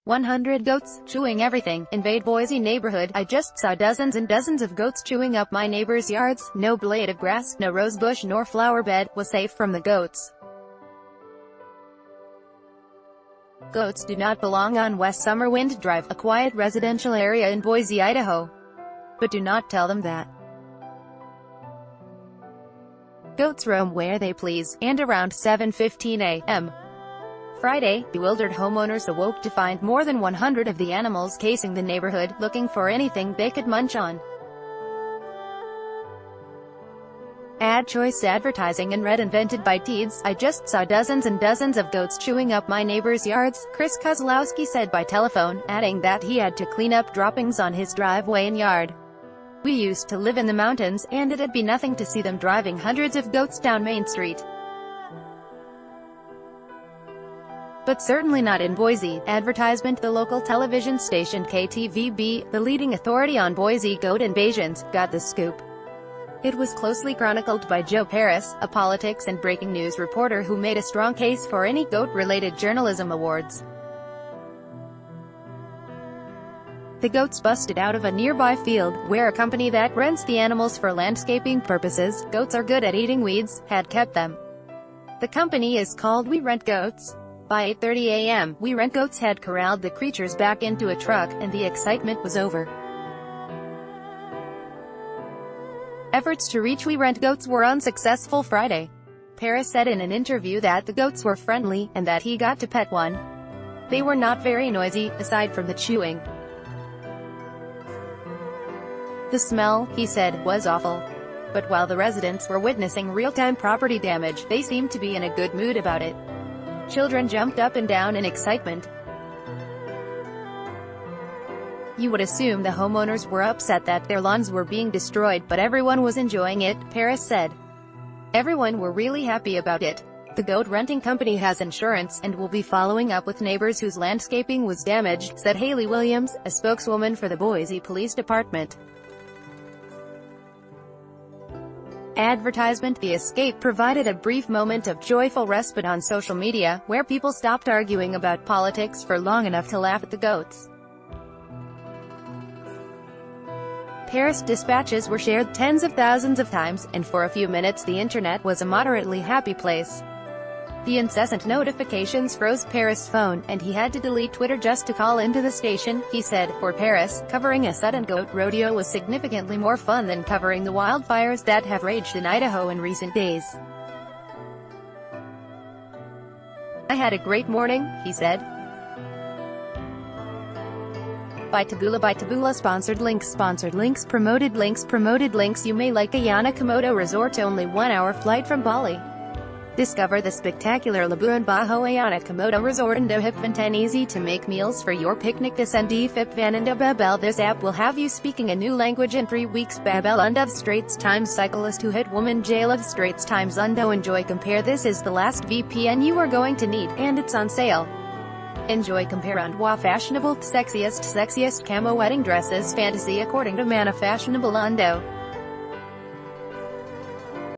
100 goats, chewing everything, invade Boise neighborhood. I just saw dozens and dozens of goats chewing up my neighbor's yards. No blade of grass, no rose bush nor flower bed, was safe from the goats. Goats do not belong on West Summerwind Drive, a quiet residential area in Boise, Idaho. But do not tell them that. Goats roam where they please, and around 7:15 a.m. Friday, bewildered homeowners awoke to find more than 100 of the animals casing the neighborhood, looking for anything they could munch on. Ad choice advertising and red invented by teens. I just saw dozens and dozens of goats chewing up my neighbor's yards, Chris Kozlowski said by telephone, adding that he had to clean up droppings on his driveway and yard. We used to live in the mountains, and it'd be nothing to see them driving hundreds of goats down Main Street. But certainly not in Boise. Advertisement. The local television station KTVB, the leading authority on Boise goat invasions, got the scoop. It was closely chronicled by Joe Paris, a politics and breaking news reporter who made a strong case for any goat-related journalism awards. The goats busted out of a nearby field, where a company that rents the animals for landscaping purposes, goats are good at eating weeds, had kept them. The company is called We Rent Goats. By 8:30 a.m., We Rent Goats had corralled the creatures back into a truck, and the excitement was over. Efforts to reach We Rent Goats were unsuccessful Friday. Paris said in an interview that the goats were friendly, and that he got to pet one. They were not very noisy, aside from the chewing. The smell, he said, was awful. But while the residents were witnessing real-time property damage, they seemed to be in a good mood about it. Children jumped up and down in excitement. You would assume the homeowners were upset that their lawns were being destroyed, but everyone was enjoying it, Paris said. Everyone were really happy about it. The goat renting company has insurance, and will be following up with neighbors whose landscaping was damaged, said Haley Williams, a spokeswoman for the Boise Police Department. Advertisement. The escape provided a brief moment of joyful respite on social media, where people stopped arguing about politics for long enough to laugh at the goats. Paris dispatches were shared tens of thousands of times, and for a few minutes the internet was a moderately happy place. The incessant notifications froze Paris' phone, and he had to delete Twitter just to call into the station, he said. For Paris, covering a sudden goat rodeo was significantly more fun than covering the wildfires that have raged in Idaho in recent days. I had a great morning, he said. By Taboola sponsored links promoted links. You may like Ayana Komodo Resort, only 1 hour flight from Bali. Discover the spectacular Labuan Bajo Ayana Komodo Resort and Hipfantan, easy to make meals for your picnic. Descendi Fipvan and Babel. This app will have you speaking a new language in 3 weeks. Babel Undav Straits Times cyclist who hit woman jail of Straits Times Undo. Enjoy compare. This is the last VPN you are going to need, and it's on sale. Enjoy compare and wa fashionable sexiest camo wedding dresses fantasy according to Mana Fashionable Undo.